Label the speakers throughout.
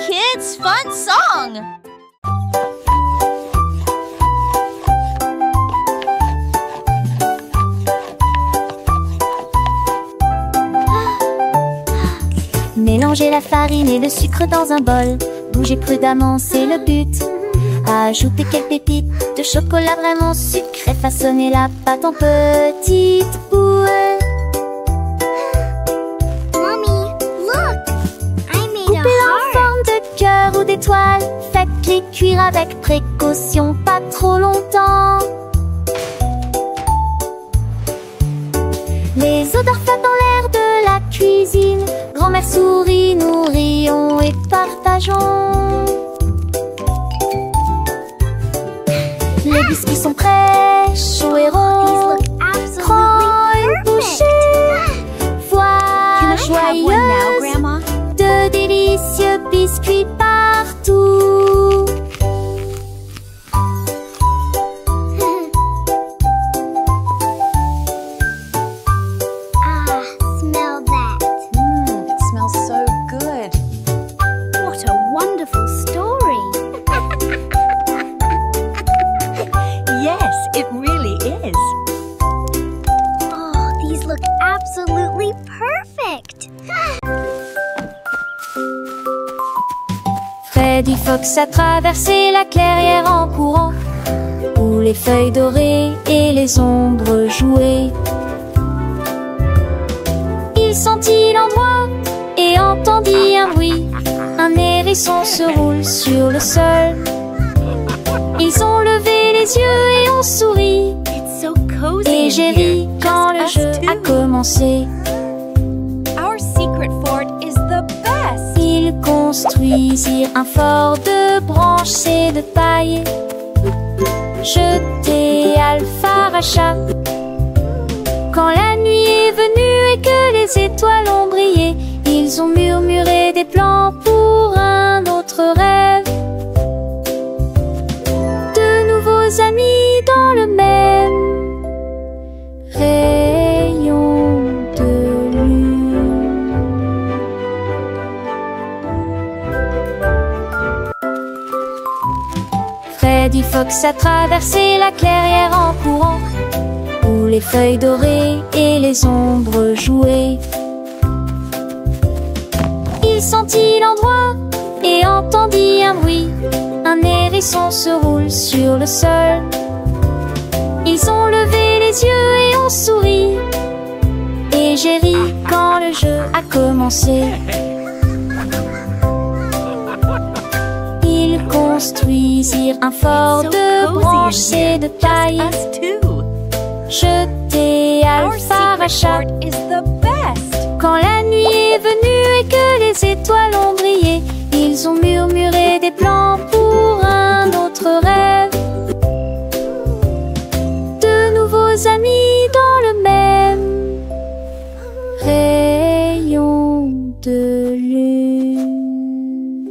Speaker 1: kids' fun song!
Speaker 2: Mélangez la farine et le sucre dans un bol. Bougez prudemment, c'est le but. Ajoutez quelques pépites de chocolat vraiment sucré. Façonnez la pâte en petites boules.
Speaker 3: Mommy, look! I made a
Speaker 2: Coupez-la en
Speaker 3: heart.
Speaker 2: forme de cœur ou d'étoile. Faites-les cuire avec précaution, pas trop longtemps. Les odeurs flottent dans l'air de la cuisine. Grand-mère sourit, nous rions et partageons. Les biscuits sont prêts, chauds et
Speaker 3: These
Speaker 2: ronds.
Speaker 3: look absolutely
Speaker 2: Prends une
Speaker 3: perfect.
Speaker 2: bouchée. Voilà joyeuse
Speaker 1: Grandma?
Speaker 2: de délicieux biscuits partout.
Speaker 3: Smell that.
Speaker 1: It smells so good.
Speaker 3: What a wonderful story.
Speaker 1: Yes, it really is.
Speaker 3: Oh, these look absolutely perfect.
Speaker 2: Freddy Fox a traversé la clairière en courant, où les feuilles dorées et les ombres jouaient. Il sentit l'endroit et entendit un bruit. Un hérisson se roule sur le sol. Ils ont levé les yeux et ont souri.
Speaker 1: It's so cozy.
Speaker 2: Et
Speaker 1: in
Speaker 2: j'ai
Speaker 1: here.
Speaker 2: ri quand le
Speaker 1: Just
Speaker 2: jeu
Speaker 1: us
Speaker 2: a
Speaker 1: two.
Speaker 2: commencé.
Speaker 1: Our secret fort is the best.
Speaker 2: Ils construisirent un fort de branches et de paille. Jeté Alpharacha. Quand la nuit est venue et que les étoiles ont brillé, ils ont murmuré des plans pour un autre rêve. De nouveaux amis dans le même rayon de lune. Freddy Fox a traversé la clairière en courant, où les feuilles dorées et les ombres jouaient. Il sentit l'endroit et entendit un bruit. Un hérisson se roule sur le sol. Ils ont levé les yeux et ont souri. Et j'ai ri quand le jeu a commencé. Ils construisirent un fort
Speaker 1: So
Speaker 2: de
Speaker 1: cozy in
Speaker 2: branches
Speaker 1: here.
Speaker 2: et de paille.
Speaker 1: Us too.
Speaker 2: Jeté
Speaker 1: Our secret
Speaker 2: Alpharacha.
Speaker 1: fort is the best.
Speaker 2: Quand la nuit est venue et que les étoiles ont brillé, ils ont murmuré des plans pour un autre rêve. De nouveaux amis dans le même rayon de lune.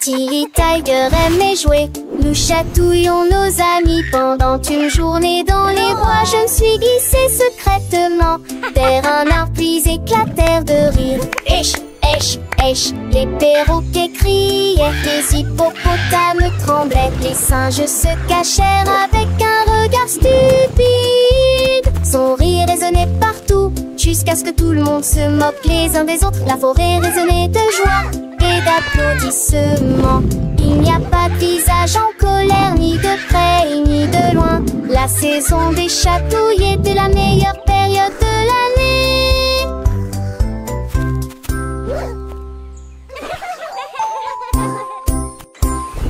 Speaker 2: Tilly Tiger aimait jouer. Nous chatouillons nos amis pendant une journée dans les bois. Je me suis glissée secrètement vers un arbre puis éclatèrent de rire. Esh, esh, esh, les perroquets criaient, les hippopotames tremblaient, les singes se cachèrent avec un regard stupide. Son rire résonnait partout jusqu'à ce que tout le monde se moque les uns des autres. La forêt résonnait de joie et d'applaudissements. Il n'y a pas de visage en colère, ni de près ni de loin. La saison des chatouilles était la meilleure période de l'année.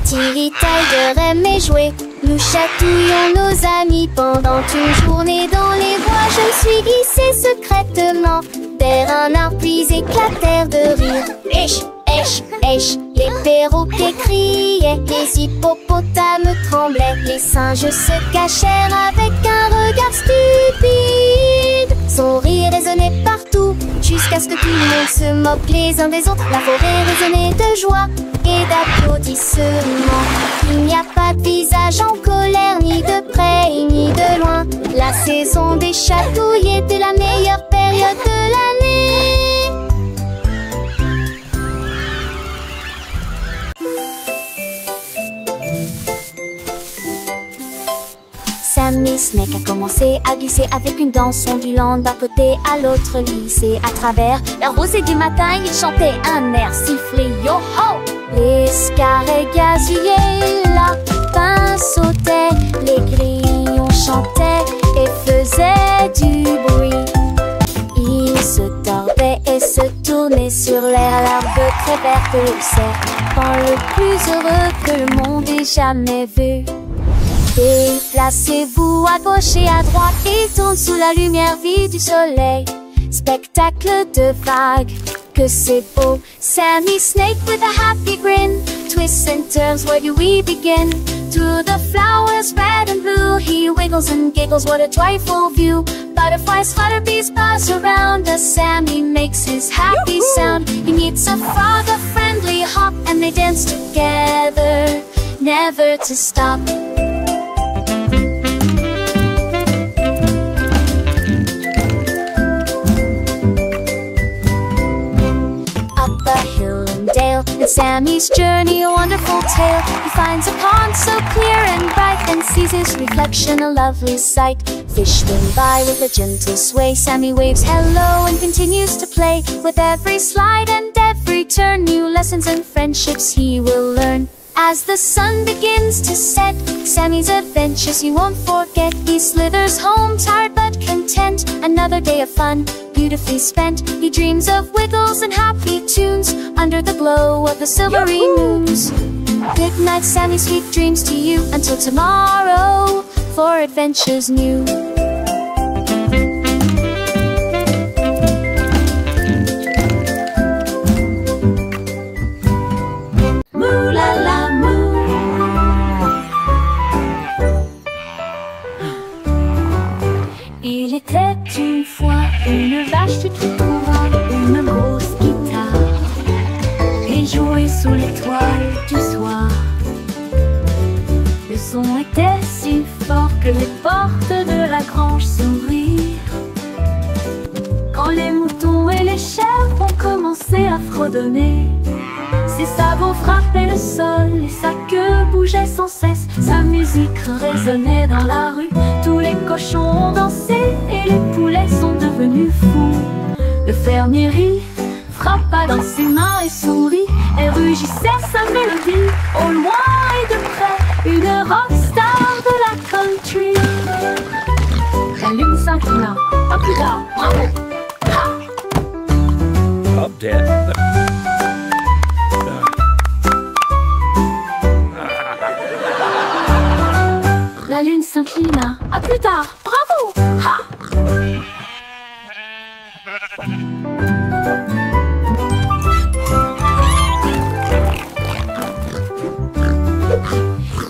Speaker 2: Tilly Tiger aimait jouer. Nous chatouillons nos amis pendant une journée dans les bois. Je me suis glissée secrètement vers un arbre puis éclatèrent de rire. Esh, esh, esh, les perroquets criaient, les hippopotames tremblaient, les singes se cachèrent avec un regard stupide. Son rire résonnait partout jusqu'à ce que tout le monde se moque les uns des autres. La forêt résonnait de joie et d'applaudissements. Il n'y a pas de visage en colère, ni de près ni de loin. La saison des chatouilles était la meilleure période de l'année. Snake a commencé à glisser avec une danse ondulant d'un côté à l'autre lycée. À travers la rosée du matin, il chantait un air sifflé yo-ho. Les scarets gazouillaient, la lapin sautait, les grillons chantaient et faisaient du bruit. Ils se tordaient et se tournaient sur l'air, l'herbe très verte, le serpent le plus heureux que le monde ait jamais vu. Déplacez-vous à gauche et à droite, il tourne sous la lumière vive du soleil. Spectacle de vagues, que c'est beau. Sammy Snake with a happy grin, twists and turns, where do we begin? To the flowers red and blue, he wiggles and giggles, what a joyful view. Butterflies flutter, bees buzz around as Sammy makes his happy sound. He meets a frog, a friendly hop, and they dance together, never to stop. And Sammy's journey a wonderful tale. He finds a pond so clear and bright, and sees his reflection a lovely sight. Fish swim by with a gentle sway. Sammy waves hello and continues to play. With every slide and every turn, new lessons and friendships he will learn. As the sun begins to set, Sammy's adventures he won't forget. He slithers home tired but content. Another day of fun, beautifully spent. He dreams of wiggles and happy tunes under the glow of the silvery moons. Good night, Sammy, sweet dreams to you. Until tomorrow, for adventures new.
Speaker 4: Il était une fois une vache, tu trouveras une grosse guitare et jouait sous l'étoile du soir. Le son était si fort que les portes de la grange s'ouvrirent. Quand les moutons et les chèvres ont commencé à fredonner, ses sabots frappaient le sol et sa queue bougeait sans cesse. Sa musique résonnait dans la rue, tous les cochons ont dansé et les poulets sont devenus fous. Le fermier rit, frappa dans ses mains et sourit, et rugissait sa mélodie. Au loin et de près, une rockstar de la country. La lune s'inclina, pas plus tard, bravo!
Speaker 5: Up dead.
Speaker 4: La lune s'inclina, à plus tard, bravo! Ha!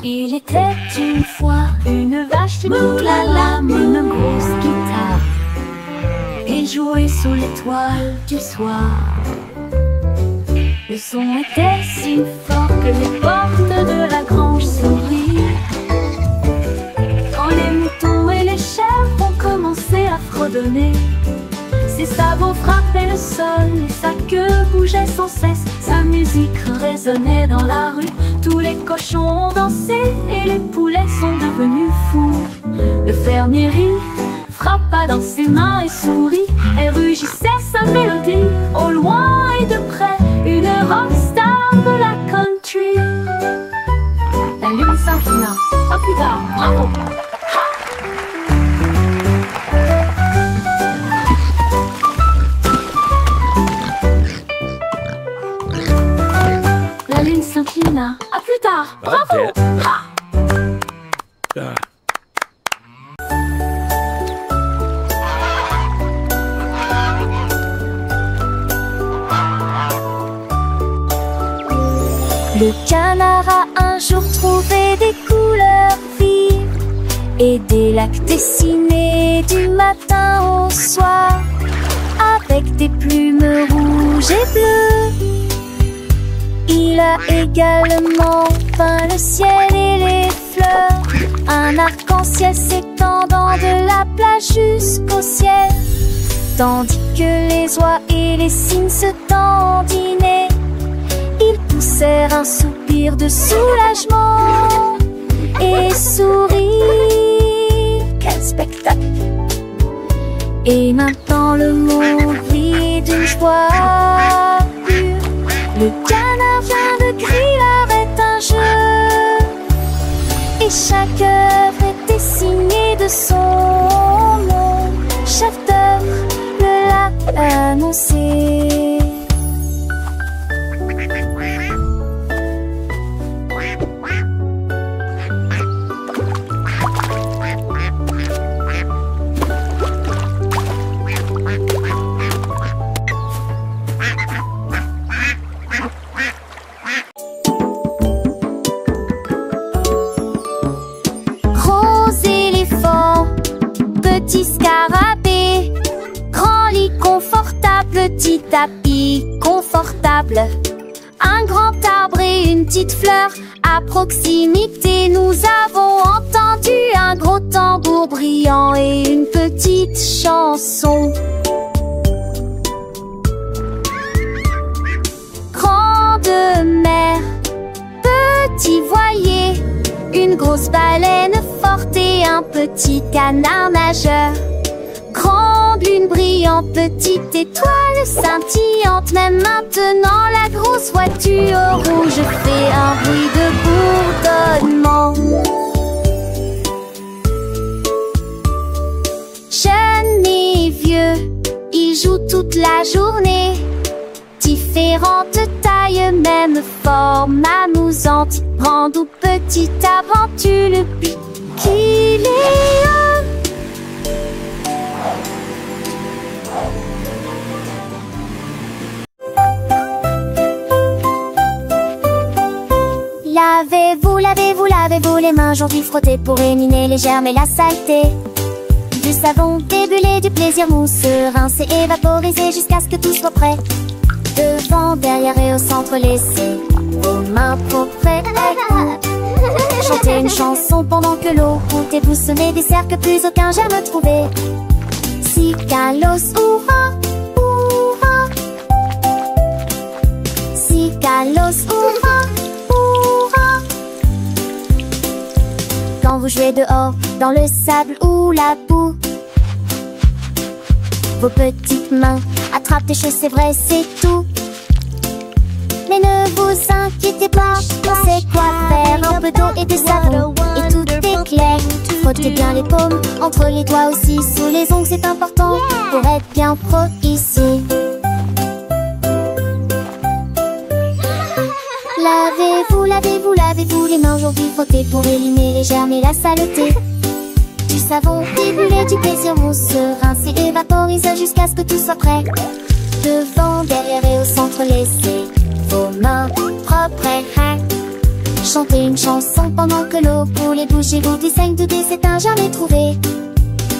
Speaker 4: Il était une fois une vache, moulala, une grosse guitare et jouait sous l'étoile du soir. Le son était si fort que les portes de la grange s'ouvrirent. Quand les moutons et les chèvres ont commencé à fredonner, ses sabots frappaient le sol et sa queue bougeait sans cesse. Sa musique résonnait dans la rue, tous les cochons ont dansé et les poulets sont devenus fous. Le fermier rit, frappa dans ses mains et sourit, et rugissait sa mélodie. Au loin et de près, une rockstar de la country. La lune s'inclina, pas plus tard, bravo! La lune s'inclina, à plus tard, bravo! Ha!
Speaker 2: Le canard a un jour trouvé des couleurs vives et des lacs dessinés du matin au soir, avec des plumes rouges et bleues. Il a également peint le ciel et les fleurs, un arc-en-ciel s'étendant de la plage jusqu'au ciel, tandis que les oies et les cygnes se dandinaient. Ils poussèrent un soupir de soulagement et sourirent,
Speaker 4: quel spectacle! Et maintenant le monde rit d'une joie pure. Le canard vient de crier arrête un jeu. Et chaque œuvre est signée de son nom. Chef d'œuvre le l'a annoncé. Petit scarabée, grand lit confortable, petit tapis confortable, un grand arbre et une petite fleur. À proximité, nous avons entendu un gros tambour brillant et une petite chanson. Grande mer, petit voilier, une grosse baleine forte et un petit canard nageur. Grande lune brillante, petite étoile scintillante. Même maintenant la grosse voiture rouge fait un bruit de bourdonnement. Jeunes et vieux, ils jouent toute la journée. Différentes tailles, même forme amusante. Grande ou petite aventure, le but qu'il est un. Lavez-vous les mains aujourd'hui, frottez pour éliminer les germes et la saleté. Du savon, des bulles, du plaisir mousse, rincer et vaporiser jusqu'à ce que tout soit prêt. Devant, derrière et au centre, laissez vos mains propres. Chantez une chanson pendant que l'eau coule et vous semez des cercles, plus aucun germe trouvé. Cicalos, hurrah, hurrah. Cicalos, hurrah, hurrah. Quand vous jouez dehors, dans le sable ou la boue, vos petites mains attrapent des choses, c'est vrai, c'est tout. Mais ne vous inquiétez pas, on sait quoi faire. Un peu d'eau et de savon, et tout est clair. Frottez bien les paumes, entre les doigts aussi. Sous les ongles, c'est important pour être bien pro ici. Lavez-vous les mains aujourd'hui, frottez pour éliminer les germes et la saleté. Du savon, des bulles, du plaisir mousse, rincer et vaporiser jusqu'à ce que tout soit prêt. Devant, derrière et au centre, laissez vos mains propres. Chantez une chanson pendant que l'eau coule et bougez-vous du saigne de dé, c'est un jamais trouvé.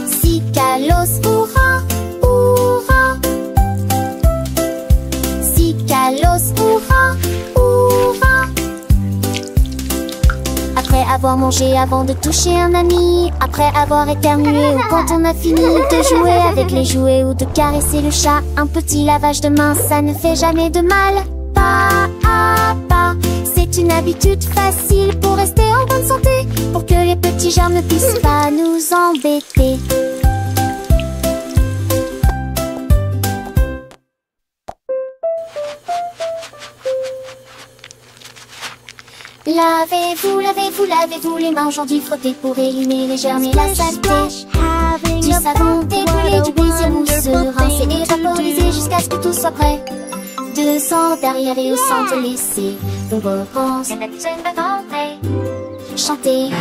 Speaker 4: Cicalos, hurrah, hurrah. Cicalos, hurrah, hurrah. Après avoir mangé, avant de toucher un ami, après avoir éternué ou quand on a fini de jouer avec les jouets ou de caresser le chat, un petit lavage de main, ça ne fait jamais de mal. Pas à pas, c'est une habitude facile pour rester en bonne santé, pour que les petits germes ne puissent pas nous embêter. Lavez-vous les mains aujourd'hui, frottez pour éliminer les germes et la saleté. Du savon, des bulles et du plaisir mousse, rincer et vaporiser jusqu'à ce que tout soit prêt. Devant, derrière et au centre, laissez vos réponses chanter.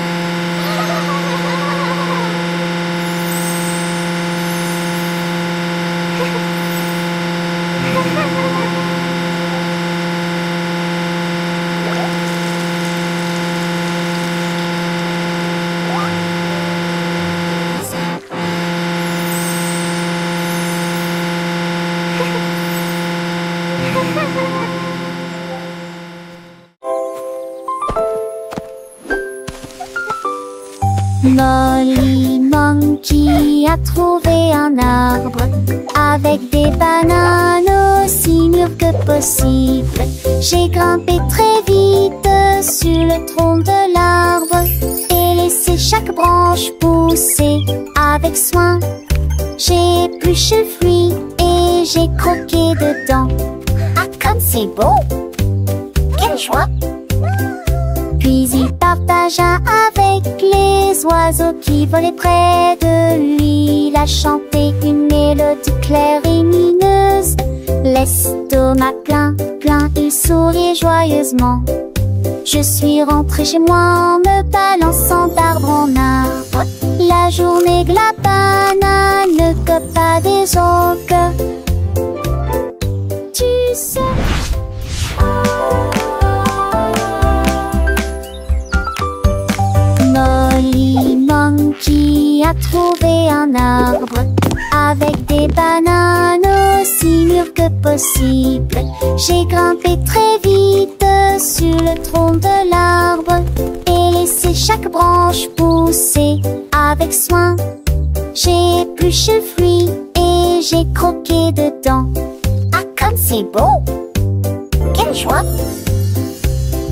Speaker 4: Molly Monkey a trouvé un arbre avec des bananes aussi mûres que possible. J'ai grimpé très vite sur le tronc de l'arbre et laissé
Speaker 2: laissé chaque branche pousser avec soin. J'ai épluché le fruit et j'ai croqué dedans. Ah, comme c'est beau! Quelle joie! Puis il partagea avec les oiseaux qui volaient près de lui. Il a chanté une mélodie claire et lumineuse. L'estomac plein, plein, il souriait joyeusement. Je suis rentrée chez moi en me balançant d'arbre en arbre. La journée que la banane ne cope pas des autres. Tu sais. Molly Monkey a trouvé un arbre avec des bananes aussi mûres que possible. J'ai grimpé très vite sur le tronc de l'arbre et laissé chaque branche pousser avec soin. J'ai épluché le fruit et j'ai croqué dedans. Ah, comme c'est beau! Quelle joie!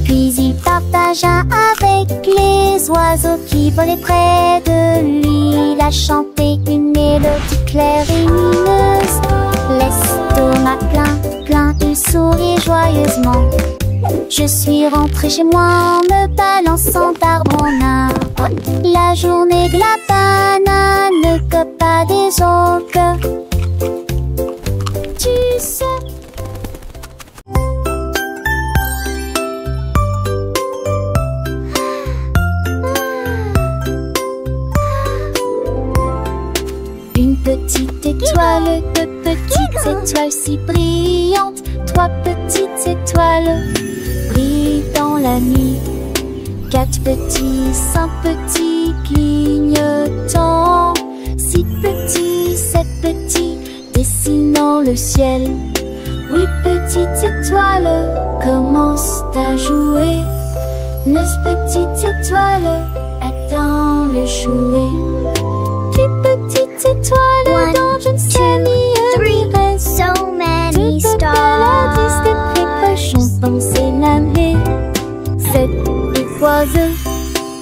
Speaker 2: Puis il partagea avec les oiseaux qui volaient près de lui. Il a chanté une mélodie claire et lumineuse. L'estomac plein, plein, il souriait joyeusement. Je suis rentrée chez moi en me balançant d'arbre en arbre. La journée de la banane ne cope pas des autres. Tu sais. Une petite étoile, deux petites étoiles si brillantes. Trois petites étoiles brillent dans la nuit. Quatre petits, cinq petits clignotants. Six petits, sept petits dessinant le ciel. Huit petites étoiles commencent à jouer. Neuf petites étoiles attendent le jouet. Petites étoiles dans je ne sais ni reste.
Speaker 3: So many
Speaker 2: stars. Des cochons pensés l'année. 7 étoiles,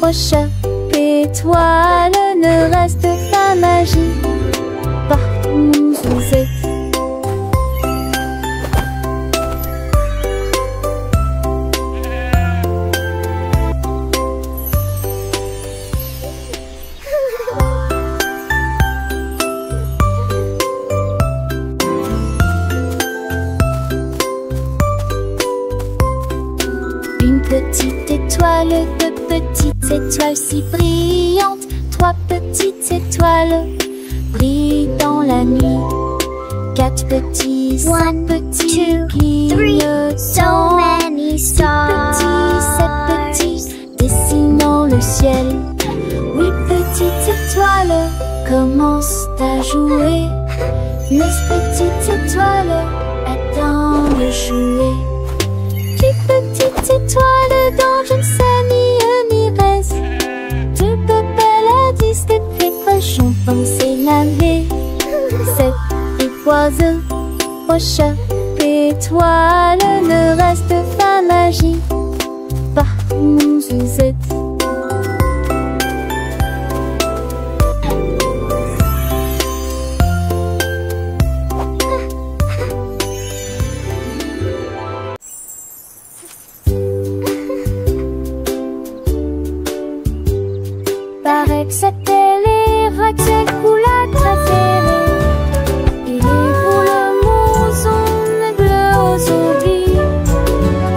Speaker 2: prochain étoile, ne reste pas magie. Partout vous êtes. Petite étoile, deux petites étoiles si brillantes. Trois petites étoiles brillent dans la nuit. Quatre petits, cinq petits clignotants.
Speaker 3: So many stars.
Speaker 2: Six petits, sept petits dessinant le ciel. Huit petites étoiles commencent à jouer. Neuf petites étoiles attendent le jouet. Petites étoiles dans je ne sais ni reste. De belles à 10 des cochons pensés l'année. 7 étoiles, prochain étoile, ne reste pas magie. Partout vous êtes. C'était les raclettes coulades préférées. Et les boules mousson bleues aujourd'hui.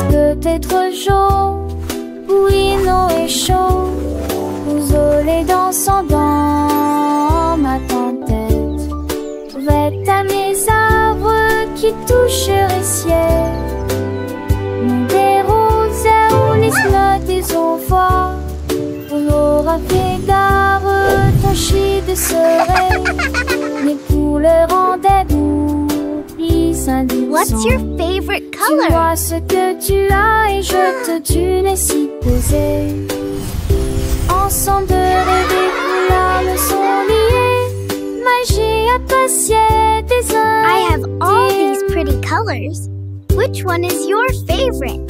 Speaker 2: Peut-être jaune, bouillon et chaud. Pousolé dansant dans ma tête. Vête à mes arbres qui toucheraient ciel. Des roses où les notes des envois. On aura fait gare, ton chute serait mes couleurs en tête oublie s'indiquent.
Speaker 3: What's your favorite
Speaker 2: Tu
Speaker 3: color?
Speaker 2: vois ce que tu as et je te tue les si posés. Ensemble de rêver, couleurs sont liées. Magie appréciée des uns.
Speaker 3: I have all these pretty colors. Which one is your favorite?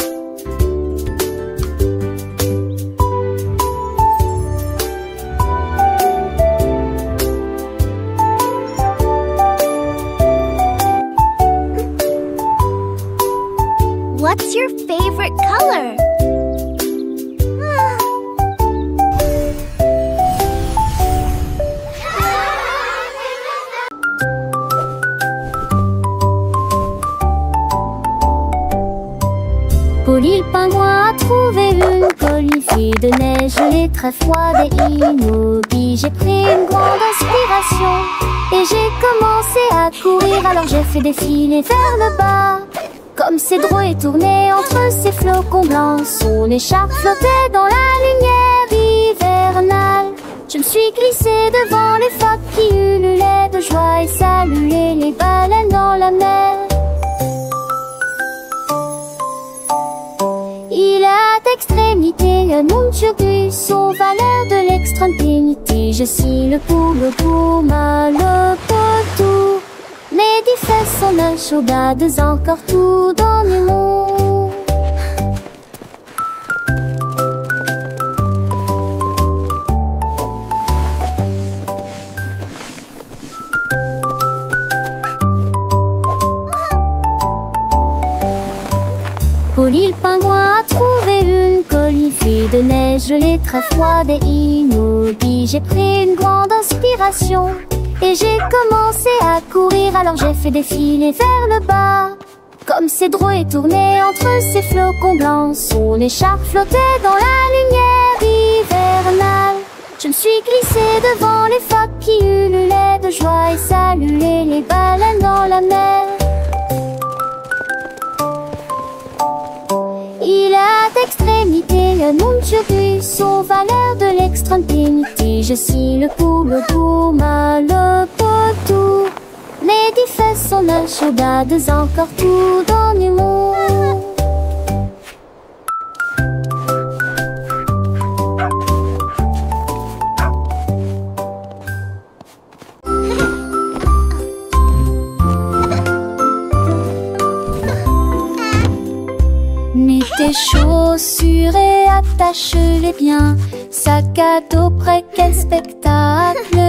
Speaker 3: your favorite color?
Speaker 2: Polly le pingouin a trouvé une colifie de neige gelée très froide et immobile. J'ai pris une grande inspiration et j'ai commencé à courir. Alors j'ai fait défiler vers le bas, comme Cédron est tourné entre ses flocons blancs. Son écharpe flottait dans la lumière hivernale. Je me suis glissée devant les phoques qui ululaient de joie et saluaient les baleines dans la mer. Il a d'extrémité un monde turgus aux valeurs de l'extrême pénité. Je suis le poule pour le potou. Les 10 fesses sont le chaudades encore tout dans le monde. Polly le pingouin a trouvé une colifie de neige gelée très froide et immobile. J'ai pris une grande inspiration et j'ai commencé à courir. Alors j'ai fait défiler vers le bas, comme Cédron est tourné entre ses flocons blancs. Son écharpe flottait dans la lumière hivernale. Je me suis glissée devant les phoques qui ululaient de joie et saluaient les baleines dans la mer. Il a d'extrémité un monde turgus aux valeurs de l'extrême pénité. Je suis le poule pour le potou. Les 10 fesses sont le chaudades encore tout dans le monde. Mets tes chaussures et attache-les bien. Sac à dos prêt, quel spectacle.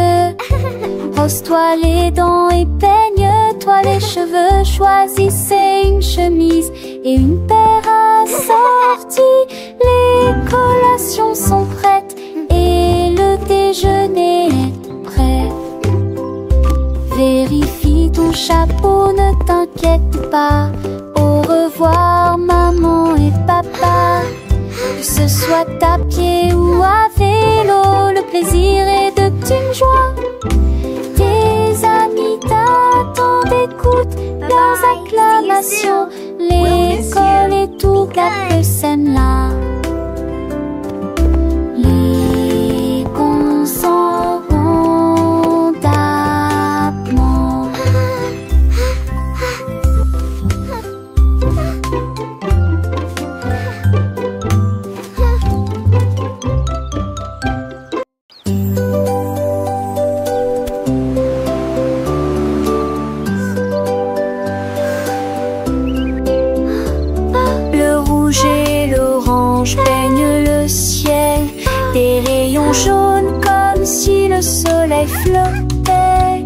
Speaker 2: Brosse-toi les dents et peigne-toi les cheveux. Choisissez une chemise et une paire assortie. Les collations sont prêtes et le déjeuner est prêt. Vérifie ton chapeau, ne t'inquiète pas. Au revoir maman et papa. Que ce soit à pied ou à vélo, le plaisir est de une joie. Tes amis t'attendent, écoute leurs acclamations. L'école et toute la scène là. Les cons s'en vont d'abord. Peigne le ciel, des rayons jaunes comme si le soleil flottait.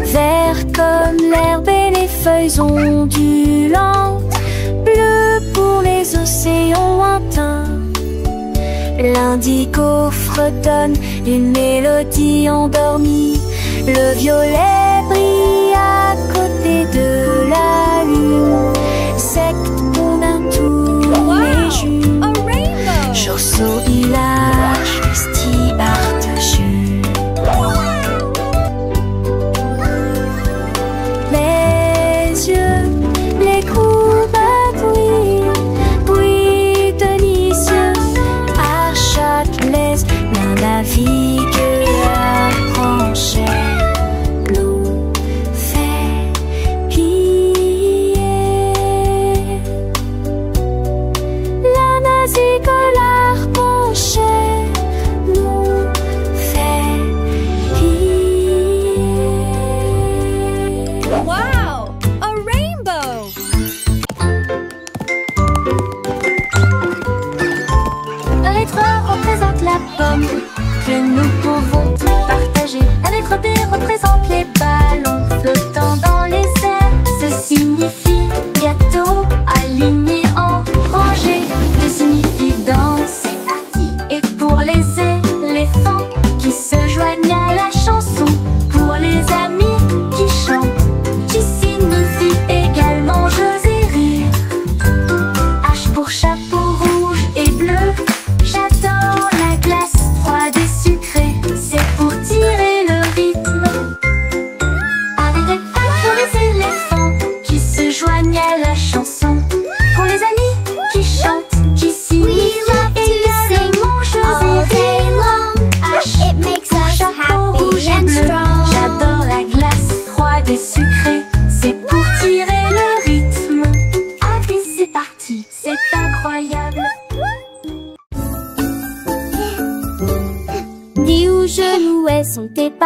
Speaker 2: Vert comme l'herbe et les feuilles ondulantes, bleu pour les océans lointains. L'indigo fredonne une mélodie endormie. Le violet brille à côté de la lune. Secte qu'on a tous les jours. Chausseau, village, vesti par-dessus. Les yeux, les courbes bruit délicieux. À Châtelet, l'un navigue à Franchère.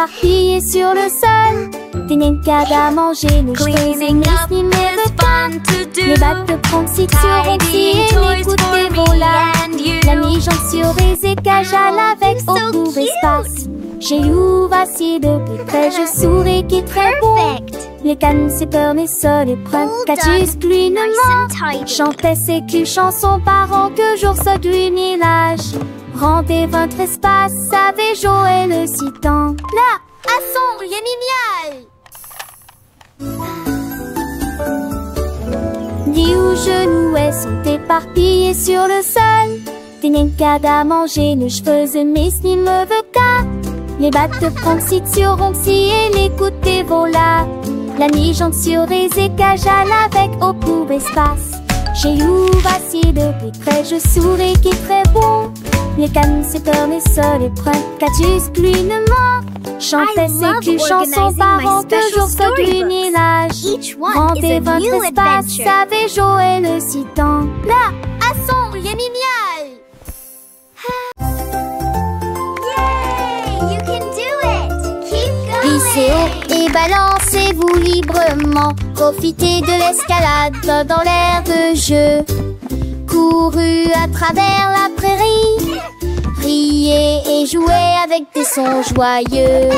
Speaker 2: éparpillés sur le sol. Des nincades à manger, nos cheveux,
Speaker 4: Cleaning up
Speaker 2: ni
Speaker 4: is fun to do.
Speaker 2: les battes de pronciture aussi et les coups de volats. L'ami jante sur des écages à l'avec au court espace. Chez you, voici de plus près, je souris qui est très bon. Les cannes, c'est peur, mais ça les prennent. Catus, pluie, ne ment. Chantait ses culs chansons parents que jour se du l'âge. Rendez votre espace, savez Joël le citant. Là, à son yémimial. Dis où genoux elles sont éparpillés sur le sol. Des nincades à manger, nos cheveux mais ni me veut qu'à. Les battes de pronciture aussi et les coups de volats. La nuit jante sur des écages à l'avec au court espace. Chez you, voici de plus près, je souris qui est très bon. Les cannes, c'est peur, mais ça les prend. Catus, pluie, ne ment. Chantait ses culs chansons parents que jour se du l'âge. Rendez votre espace, savez Joël le citant. Là, à son yémimial.
Speaker 3: You can do it! Keep going!
Speaker 2: Glissez haut et balancez-vous librement. Profitez de l'escalade dans l'air de jeu. Courez à travers la prairie. Riez et jouez avec des sons joyeux.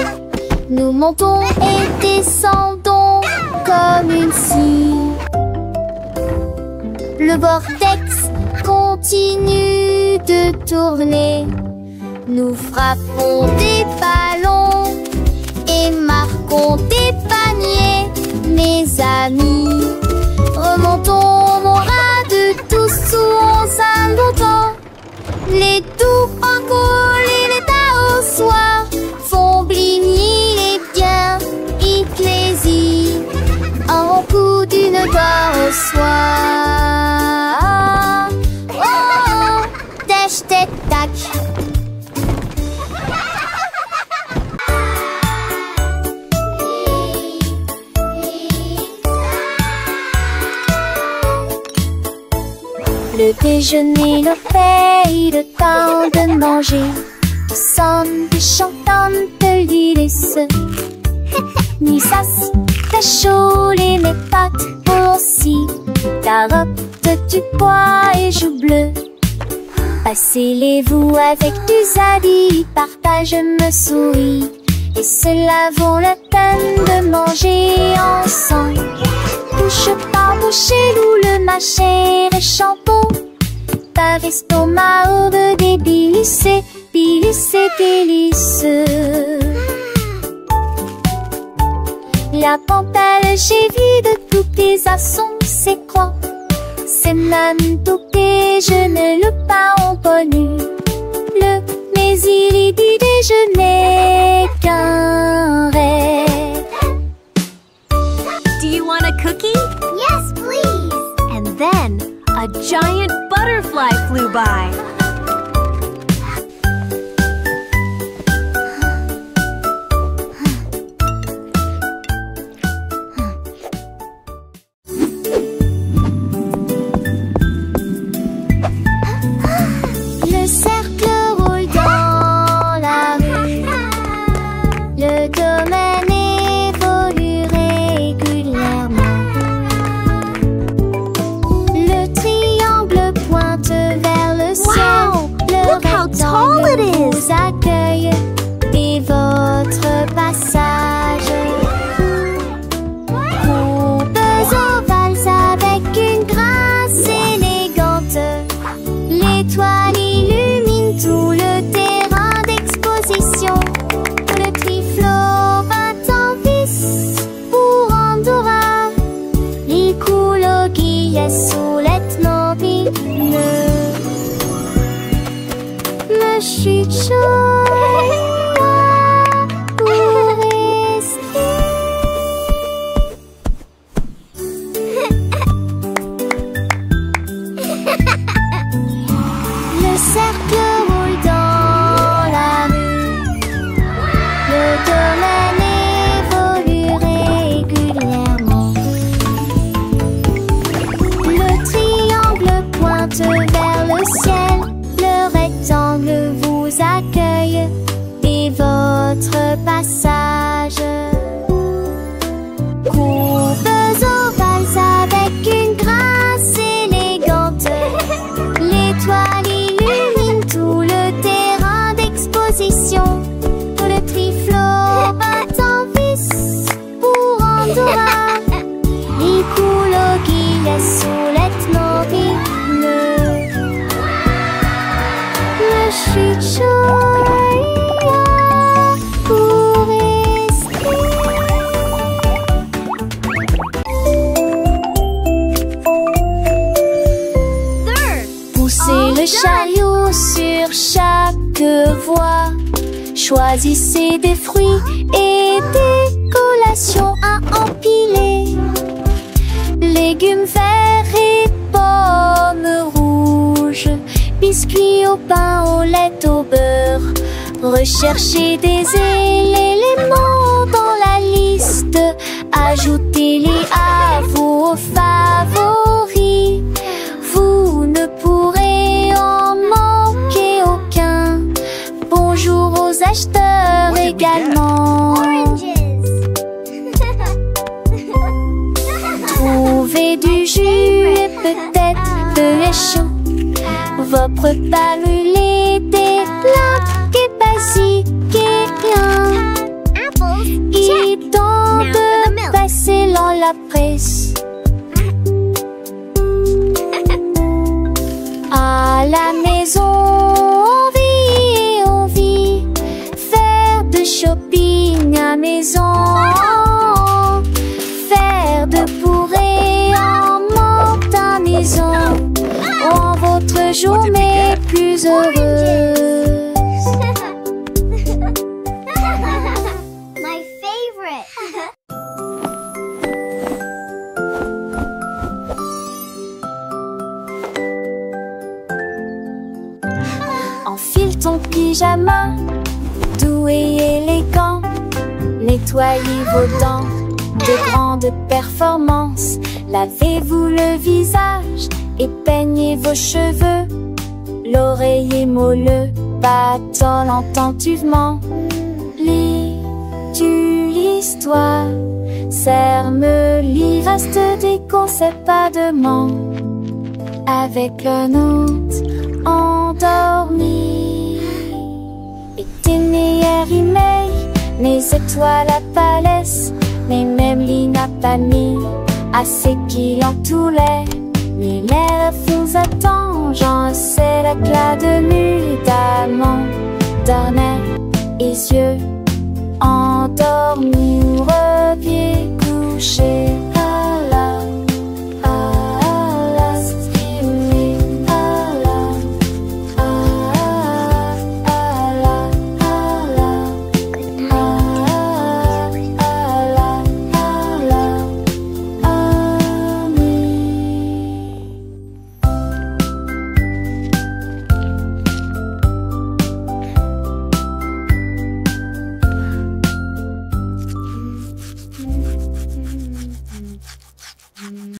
Speaker 2: Nous montons et descendons comme une scie. Le vortex continue de tourner. Nous frappons des ballons et marquons des paniers, mes amis. Remontons mon rat de tous sous un longtemps. Les doux en cours et les tas au soir font bligner les biens et plaisir. En coup d'une gloire au soir. Oh, oh, tâche, tête, tac. Le déjeuner, le fait, le temps de manger. Nous sommes des chantantes délices. Ni sas, ta chaud, les mes pattes aussi. Carottes, du pois et joues bleues. Passez-les-vous avec du zadi, partage me sourit. Et cela vaut la peine de manger ensemble. Bouche par bouche, loup le mâcher et champon. Pavisto maube débilissé, bilissé, délice. La pantale, j'ai vu de tous tes assons, c'est quoi? C'est même tout et je ne le pas en connu. Mais il y dit déjeuner qu'un rêve.
Speaker 4: Do you want a cookie?
Speaker 3: Yes, please!
Speaker 4: And then a giant butterfly flew by.
Speaker 2: Le cercle roule dans la rue. Le domaine évolue régulièrement. Le triangle pointe vers le ciel. soulette marine. Le chichoya pour rester. Poussez le chariot sur chaque voie. Choisissez des fruits et des collations à empiler. Légumes verts et pommes rouges, biscuits au pain, au lait, au beurre. Recherchez des éléments dans la liste. Ajoutez-les à vos favoris. Vous ne pourrez en manquer aucun. Bonjour aux acheteurs également. Trouvez du jus et peut-être de chaud. Vos repas brûlés, des plats et basiques et rien. Il est temps de passer dans la presse. À la maison, on vit. Faire de shopping à maison. Faire de bourrée en manque à maison. Rend votre journée plus heureuse.
Speaker 3: My favorite.
Speaker 2: Enfile ton pyjama, doux et élégant. Nettoyez vos dents de grande performance. Lavez-vous le visage et peignez vos cheveux. L'oreiller moelleux battant attentivement. Lis-tu l'histoire? Serre-me reste des concepts pas de ment. Avec le nôtre endormi. Éteignez email, mes étoiles à palès, mais même n'a pas mis assez qui en tout l'air. Mais l'air vous attend, j'en sais l'éclat de nuit d'amant, d'ornais et yeux endormis.